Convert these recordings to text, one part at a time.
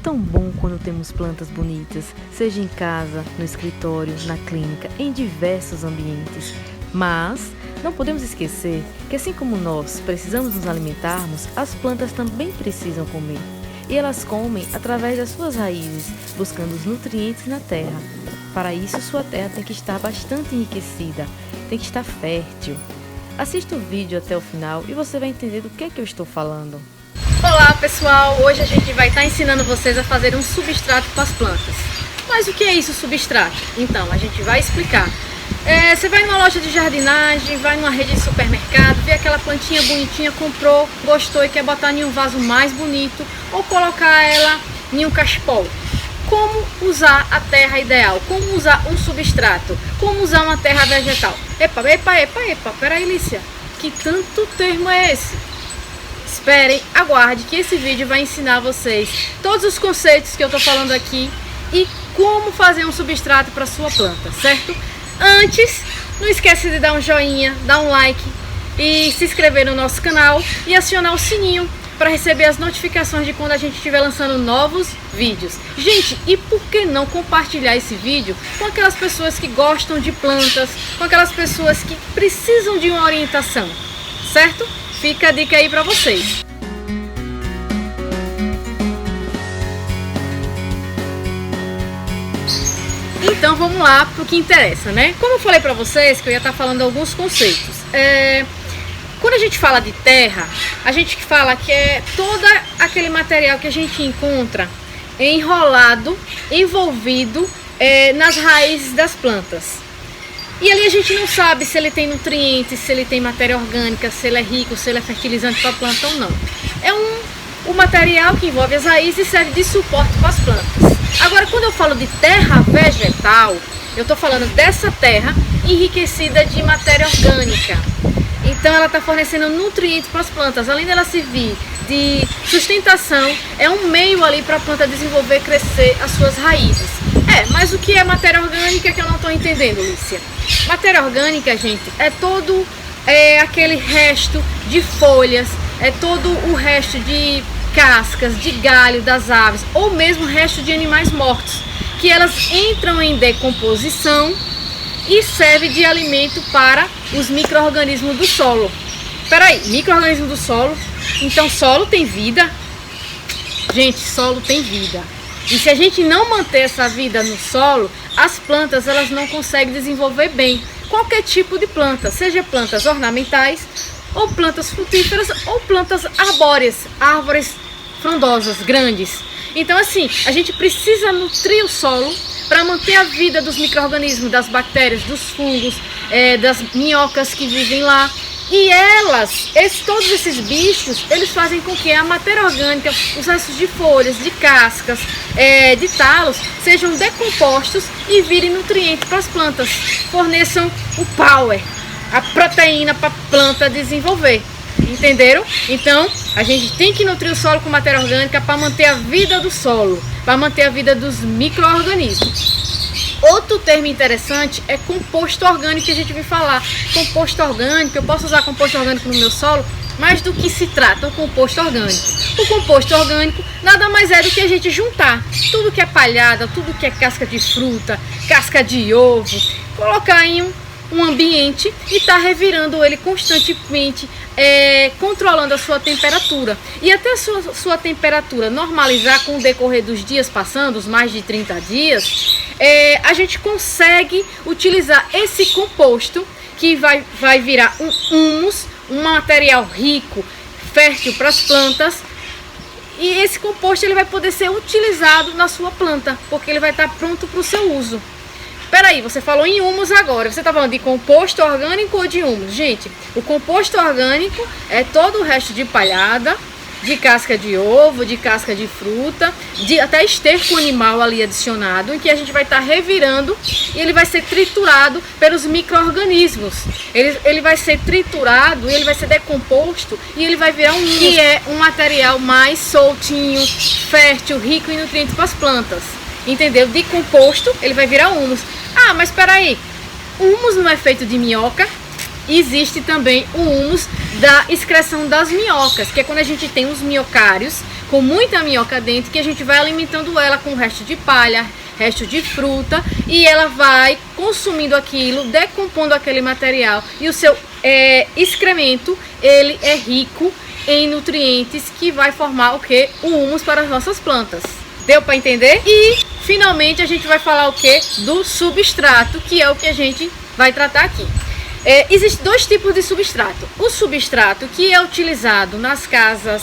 tão bom quando temos plantas bonitas, seja em casa, no escritório, na clínica, em diversos ambientes. Mas não podemos esquecer que assim como nós precisamos nos alimentarmos, as plantas também precisam comer. E elas comem através das suas raízes, buscando os nutrientes na terra. Para isso, sua terra tem que estar bastante enriquecida, tem que estar fértil. Assista o vídeo até o final e você vai entender do que eu estou falando. Olá pessoal, hoje a gente vai estar ensinando vocês a fazer um substrato para as plantas. Mas o que é isso, substrato? Então, a gente vai explicar. Você vai numa loja de jardinagem, vai numa rede de supermercado, vê aquela plantinha bonitinha, comprou, gostou e quer botar em um vaso mais bonito ou colocar ela em um cachepol. Como usar a terra ideal? Como usar um substrato? Como usar uma terra vegetal? Epa, peraí, Lícia, que tanto termo é esse? Esperem, aguarde que esse vídeo vai ensinar vocês todos os conceitos que eu tô falando aqui e como fazer um substrato para sua planta, certo? Antes, não esquece de dar um joinha, dar um like e se inscrever no nosso canal e acionar o sininho para receber as notificações de quando a gente estiver lançando novos vídeos. Gente, e por que não compartilhar esse vídeo com aquelas pessoas que gostam de plantas, com aquelas pessoas que precisam de uma orientação, certo? Fica a dica aí para vocês. Então vamos lá para o que interessa, né? Como eu falei para vocês que eu ia estar falando alguns conceitos. Quando a gente fala de terra, a gente fala que é todo aquele material que a gente encontra enrolado, envolvido nas raízes das plantas. E ali a gente não sabe se ele tem nutrientes, se ele tem matéria orgânica, se ele é rico, se ele é fertilizante para a planta ou não. É o material que envolve as raízes e serve de suporte para as plantas. Agora, quando eu falo de terra vegetal, eu estou falando dessa terra enriquecida de matéria orgânica. Então ela está fornecendo nutrientes para as plantas, além dela servir de sustentação, é um meio ali para a planta desenvolver, crescer as suas raízes. Mas o que é matéria orgânica que eu não estou entendendo, Lícia? Matéria orgânica, gente, é todo aquele resto de folhas, é todo o resto de cascas, de galho das aves, ou mesmo resto de animais mortos, que elas entram em decomposição e serve de alimento para os micro-organismos do solo. Peraí, micro-organismo do solo? Então solo tem vida? Gente, solo tem vida. E se a gente não manter essa vida no solo, as plantas elas não conseguem desenvolver bem. Qualquer tipo de planta, seja plantas ornamentais, ou plantas frutíferas, ou plantas arbóreas, árvores frondosas, grandes. Então assim, a gente precisa nutrir o solo para manter a vida dos micro-organismos, das bactérias, dos fungos, das minhocas que vivem lá. E todos esses bichos, eles fazem com que a matéria orgânica, os restos de folhas, de cascas, de talos, sejam decompostos e virem nutrientes para as plantas. Forneçam o power, a proteína para a planta desenvolver. Entenderam? Então, a gente tem que nutrir o solo com matéria orgânica para manter a vida do solo, para manter a vida dos micro-organismos. Outro termo interessante é composto orgânico, que a gente vai falar. Composto orgânico, eu posso usar composto orgânico no meu solo, mas do que se trata o composto orgânico? O composto orgânico nada mais é do que a gente juntar tudo que é palhada, tudo que é casca de fruta, casca de ovo, colocar em um ambiente e estar revirando ele constantemente, controlando a sua temperatura. E até a sua temperatura normalizar com o decorrer dos dias passando, os mais de 30 dias, a gente consegue utilizar esse composto que vai virar um humus, um material rico, fértil para as plantas. E esse composto ele vai poder ser utilizado na sua planta, porque ele vai estar pronto para o seu uso. Peraí, você falou em humus agora, você está falando de composto orgânico ou de humus? Gente, o composto orgânico é todo o resto de palhada, de casca de ovo, de casca de fruta, de até esterco animal ali adicionado, em que a gente vai estar revirando e ele vai ser triturado pelos micro-organismos. Ele vai ser triturado, ele vai ser decomposto e ele vai virar um humus, que é um material mais soltinho, fértil, rico em nutrientes para as plantas. Entendeu? De composto, ele vai virar humus. Ah, mas peraí, o humus não é feito de minhoca? existe também o humus da excreção das minhocas, que é quando a gente tem uns minhocários com muita minhoca dentro, que a gente vai alimentando ela com resto de palha, resto de fruta, e ela vai consumindo aquilo, decompondo aquele material, e o seu excremento, ele é rico em nutrientes que vai formar o que? O humus para as nossas plantas. Deu para entender? E finalmente a gente vai falar o que? Do substrato, que é o que a gente vai tratar aqui. Existem dois tipos de substrato. O substrato que é utilizado nas casas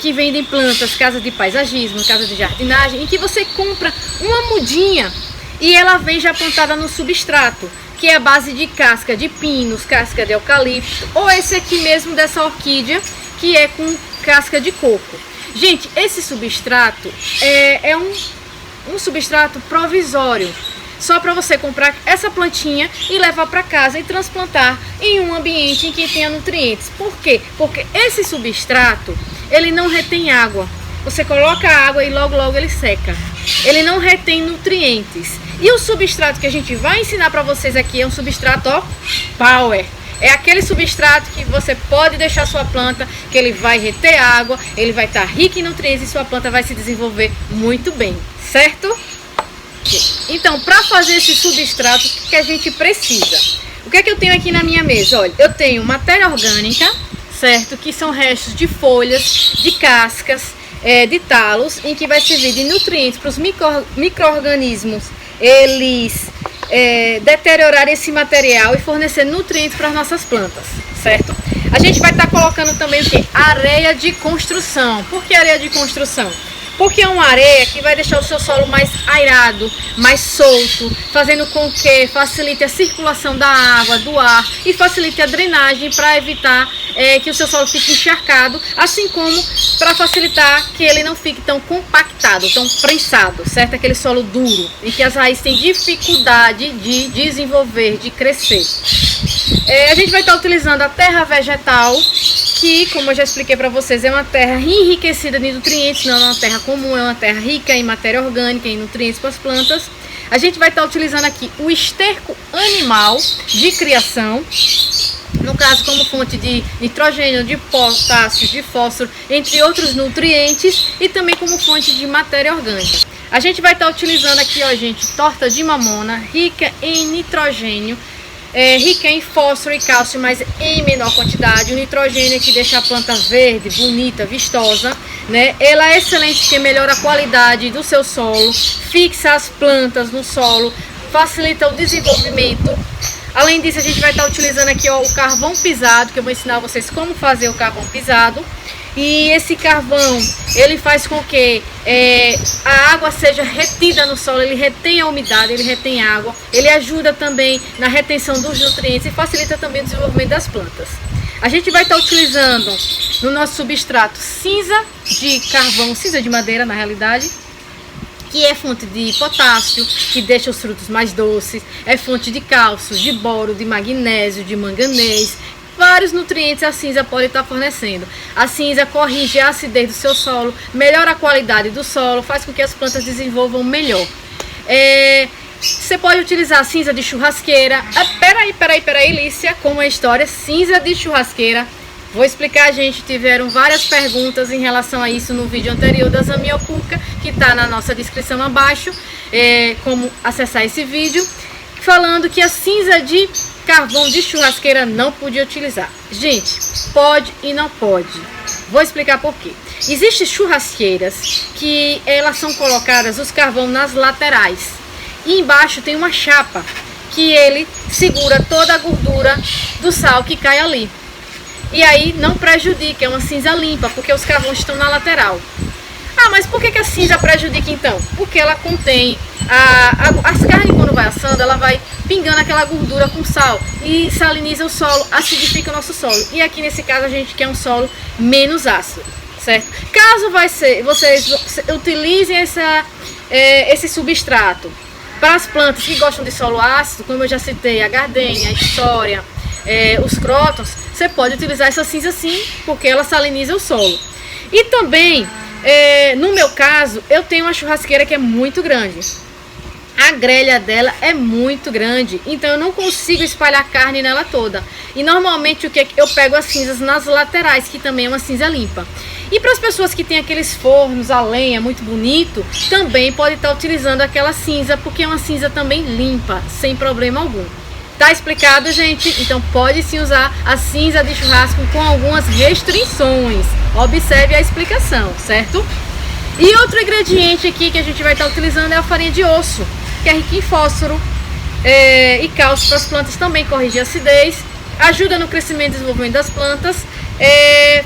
que vendem plantas, casa de paisagismo, casa de jardinagem, em que você compra uma mudinha e ela vem já plantada no substrato, que é a base de casca de pinos, casca de eucalipto, ou esse aqui mesmo dessa orquídea, que é com casca de coco. Gente, esse substrato é um substrato provisório, só para você comprar essa plantinha e levar para casa e transplantar em um ambiente em que tenha nutrientes. Por quê? Porque esse substrato, ele não retém água. Você coloca a água e logo logo ele seca. Ele não retém nutrientes. E o substrato que a gente vai ensinar para vocês aqui é um substrato, ó, power. É aquele substrato que você pode deixar sua planta, que ele vai reter água, ele vai estar rico em nutrientes e sua planta vai se desenvolver muito bem, certo? Então, para fazer esse substrato, o que a gente precisa? O que é que eu tenho aqui na minha mesa? Olha, eu tenho matéria orgânica, certo? Que são restos de folhas, de cascas, de talos, em que vai servir de nutrientes para os micro-organismos, eles deteriorar esse material e fornecer nutrientes para as nossas plantas, certo? A gente vai estar colocando também o que? Areia de construção. Por que areia de construção? Porque é uma areia que vai deixar o seu solo mais airado, mais solto, fazendo com que facilite a circulação da água, do ar e facilite a drenagem para evitar que o seu solo fique encharcado, assim como para facilitar que ele não fique tão compactado, tão prensado, certo? Aquele solo duro, em que as raízes têm dificuldade de desenvolver, de crescer. A gente vai estar utilizando a terra vegetal, que, como eu já expliquei para vocês, é uma terra enriquecida de nutrientes, não é uma terra comum, é uma terra rica em matéria orgânica, em nutrientes para as plantas. A gente vai estar utilizando aqui o esterco animal de criação, no caso como fonte de nitrogênio, de potássio, de fósforo, entre outros nutrientes, e também como fonte de matéria orgânica. A gente vai estar utilizando aqui, ó, gente, torta de mamona, rica em nitrogênio, rica em fósforo e cálcio, mas em menor quantidade. O nitrogênio que deixa a planta verde, bonita, vistosa, né? Ela é excelente porque melhora a qualidade do seu solo, fixa as plantas no solo, facilita o desenvolvimento. Além disso, a gente vai estar utilizando aqui, ó, o carvão pisado, que eu vou ensinar vocês como fazer o carvão pisado. E esse carvão, ele faz com que a água seja retida no solo, ele retém a umidade, ele retém água, ele ajuda também na retenção dos nutrientes e facilita também o desenvolvimento das plantas. A gente vai estar utilizando no nosso substrato cinza de carvão, cinza de madeira na realidade, que é fonte de potássio, que deixa os frutos mais doces, é fonte de cálcio, de boro, de magnésio, de manganês. Vários nutrientes a cinza pode estar fornecendo. A cinza corrige a acidez do seu solo, melhora a qualidade do solo, faz com que as plantas desenvolvam melhor. Você pode utilizar cinza de churrasqueira. Peraí, Lícia, como é a história? Cinza de churrasqueira. Vou explicar, gente. Tiveram várias perguntas em relação a isso no vídeo anterior da Zamioculca, que está na nossa descrição abaixo, como acessar esse vídeo, falando que a cinza de carvão de churrasqueira não podia utilizar. Gente, pode e não pode. Vou explicar por quê. Existem churrasqueiras que elas são colocadas os carvão nas laterais e embaixo tem uma chapa que ele segura toda a gordura do sal que cai ali. E aí não prejudica, é uma cinza limpa, porque os carvões estão na lateral. Ah, mas por que a cinza prejudica então? Porque ela contém as carnes, quando vai assando, ela vai pingando aquela gordura com sal e saliniza o solo, acidifica o nosso solo. E aqui nesse caso a gente quer um solo menos ácido, certo? Caso vocês utilizem esse substrato para as plantas que gostam de solo ácido, como eu já citei, a gardenia, a história, os crótons, você pode utilizar essa cinza sim, porque ela saliniza o solo. E também, no meu caso, eu tenho uma churrasqueira que é muito grande. a grelha dela é muito grande, então eu não consigo espalhar carne nela toda. E normalmente o que eu pego as cinzas nas laterais, que também é uma cinza limpa. E para as pessoas que têm aqueles fornos a lenha muito bonito, também pode estar utilizando aquela cinza, porque é uma cinza também limpa, sem problema algum. Tá explicado, gente? Então pode sim usar a cinza de churrasco com algumas restrições. Observe a explicação, certo? E outro ingrediente aqui que a gente vai estar utilizando é a farinha de osso, que é rica em fósforo e cálcio para as plantas também, corrige a acidez, ajuda no crescimento e desenvolvimento das plantas,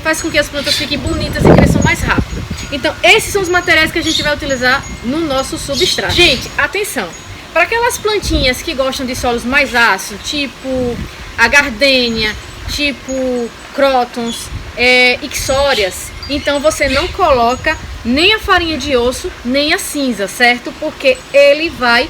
faz com que as plantas fiquem bonitas e cresçam mais rápido. Então esses são os materiais que a gente vai utilizar no nosso substrato. Gente, atenção! Para aquelas plantinhas que gostam de solos mais ácidos, tipo a gardênia, tipo crótons, ixórias, então você não coloca nem a farinha de osso, nem a cinza, certo? Porque ele vai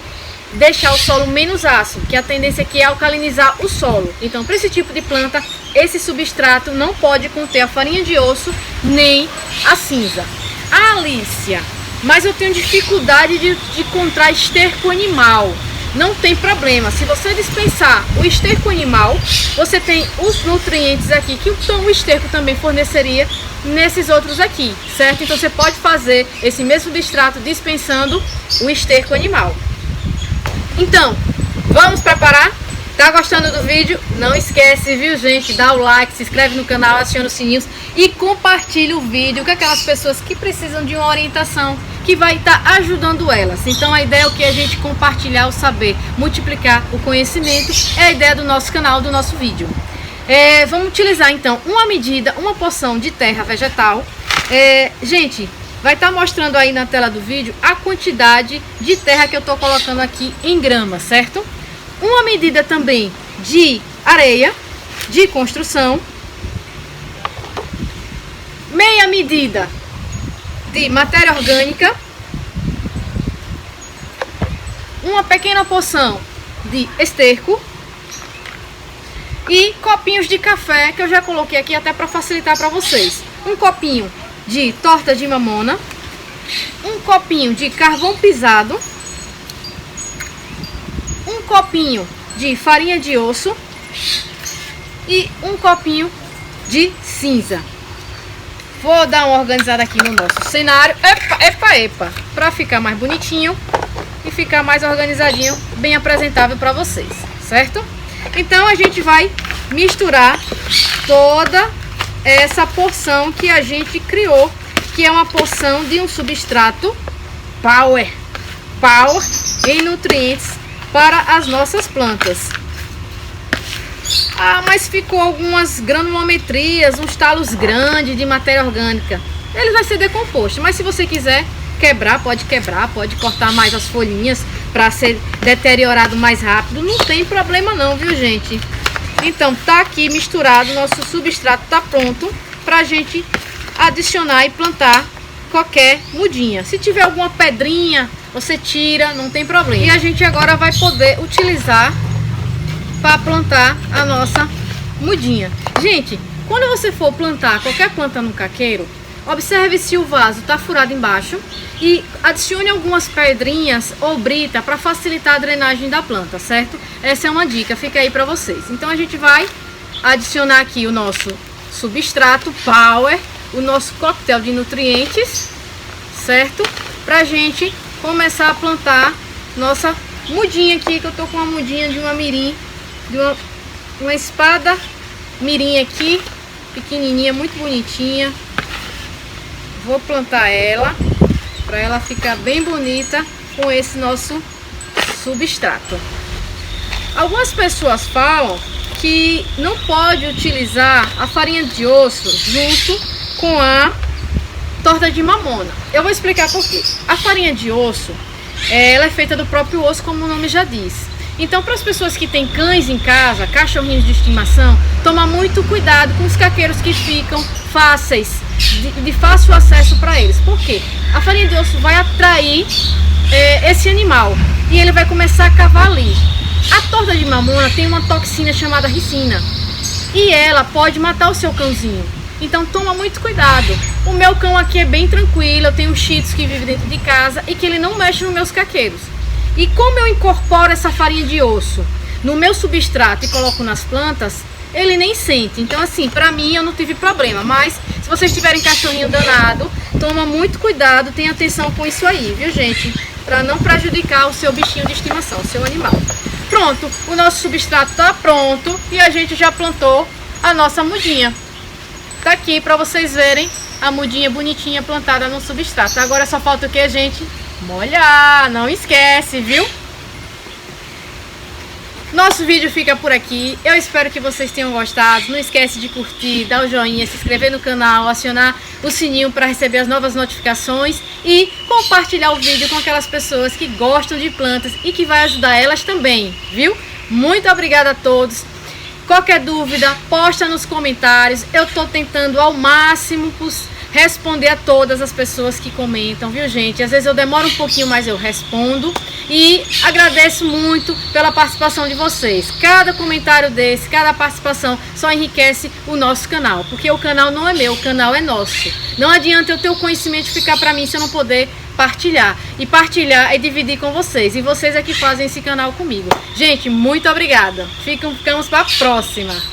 deixar o solo menos ácido, que a tendência aqui é alcalinizar o solo. Então, para esse tipo de planta, esse substrato não pode conter a farinha de osso, nem a cinza. Alícia, mas eu tenho dificuldade de encontrar esterco animal. Não tem problema, se você dispensar o esterco animal, você tem os nutrientes aqui que o esterco também forneceria nesses outros aqui, certo? Então você pode fazer esse mesmo substrato dispensando o esterco animal. Então, vamos preparar? Tá gostando do vídeo? Não esquece, viu, gente? Dá o like, se inscreve no canal, aciona os sininhos e compartilha o vídeo com aquelas pessoas que precisam de uma orientação que vai estar ajudando elas. Então a ideia é o que? A gente compartilhar o saber, multiplicar o conhecimento, é a ideia do nosso canal, do nosso vídeo. Vamos utilizar então uma medida, uma porção de terra vegetal. Gente, vai estar mostrando aí na tela do vídeo a quantidade de terra que eu estou colocando aqui em gramas, certo? Uma medida também de areia de construção, meia medida de matéria orgânica, uma pequena porção de esterco e copinhos de café que eu já coloquei aqui até para facilitar para vocês. Um copinho de torta de mamona, um copinho de carvão pisado, um copinho de farinha de osso e um copinho de cinza. Vou dar uma organizada aqui no nosso cenário, epa, para ficar mais bonitinho e ficar mais organizadinho, bem apresentável para vocês, certo? Então a gente vai misturar toda essa porção que a gente criou, que é uma porção de um substrato power em nutrientes para as nossas plantas. Mas ficou algumas granulometrias, uns talos grandes de matéria orgânica. Ele vai ser decomposto, mas se você quiser quebrar, pode cortar mais as folhinhas para ser deteriorado mais rápido, não tem problema não, viu, gente? Então tá aqui misturado, nosso substrato tá pronto para a gente adicionar e plantar qualquer mudinha. Se tiver alguma pedrinha, você tira, não tem problema. E a gente agora vai poder utilizar para plantar a nossa mudinha. Gente, quando você for plantar qualquer planta no caqueiro, observe se o vaso está furado embaixo e adicione algumas pedrinhas ou brita para facilitar a drenagem da planta, certo? Essa é uma dica, fica aí para vocês. Então a gente vai adicionar aqui o nosso substrato power, o nosso coquetel de nutrientes, certo? Pra gente começar a plantar nossa mudinha aqui, que eu tô com uma mudinha de uma mirim, de uma espada mirim aqui, pequenininha, muito bonitinha. Vou plantar ela para ela ficar bem bonita com esse nosso substrato. Algumas pessoas falam que não pode utilizar a farinha de osso junto com a torta de mamona. Eu vou explicar por quê. A farinha de osso, ela é feita do próprio osso, como o nome já diz. Então, para as pessoas que têm cães em casa, cachorrinhos de estimação, toma muito cuidado com os caqueiros que ficam fáceis, de fácil acesso para eles. Por quê? A farinha de osso vai atrair esse animal e ele vai começar a cavar ali. A torta de mamona tem uma toxina chamada ricina e ela pode matar o seu cãozinho. Então toma muito cuidado. O meu cão aqui é bem tranquilo, eu tenho um shih tzu que vive dentro de casa e que ele não mexe nos meus caqueiros. E como eu incorporo essa farinha de osso no meu substrato e coloco nas plantas, ele nem sente. Então assim, pra mim eu não tive problema. Mas se vocês tiverem cachorrinho danado, toma muito cuidado, tenha atenção com isso aí, viu gente? Pra não prejudicar o seu bichinho de estimação, o seu animal. Pronto, o nosso substrato tá pronto e a gente já plantou a nossa mudinha. Tá aqui pra vocês verem a mudinha bonitinha plantada no substrato. Agora só falta o que, gente? Molhar, não esquece, viu? Nosso vídeo fica por aqui, eu espero que vocês tenham gostado. Não esquece de curtir, dar o joinha, se inscrever no canal, acionar o sininho para receber as novas notificações e compartilhar o vídeo com aquelas pessoas que gostam de plantas e que vai ajudar elas também, viu? Muito obrigada a todos. Qualquer dúvida, posta nos comentários, eu tô tentando ao máximo responder a todas as pessoas que comentam, viu gente? Às vezes eu demoro um pouquinho, mas eu respondo e agradeço muito pela participação de vocês. Cada comentário desse, cada participação só enriquece o nosso canal, porque o canal não é meu, o canal é nosso. Não adianta eu ter o conhecimento ficar para mim se eu não poder partilhar. E partilhar é dividir com vocês, e vocês é que fazem esse canal comigo. Gente, muito obrigada. Ficamos para a próxima.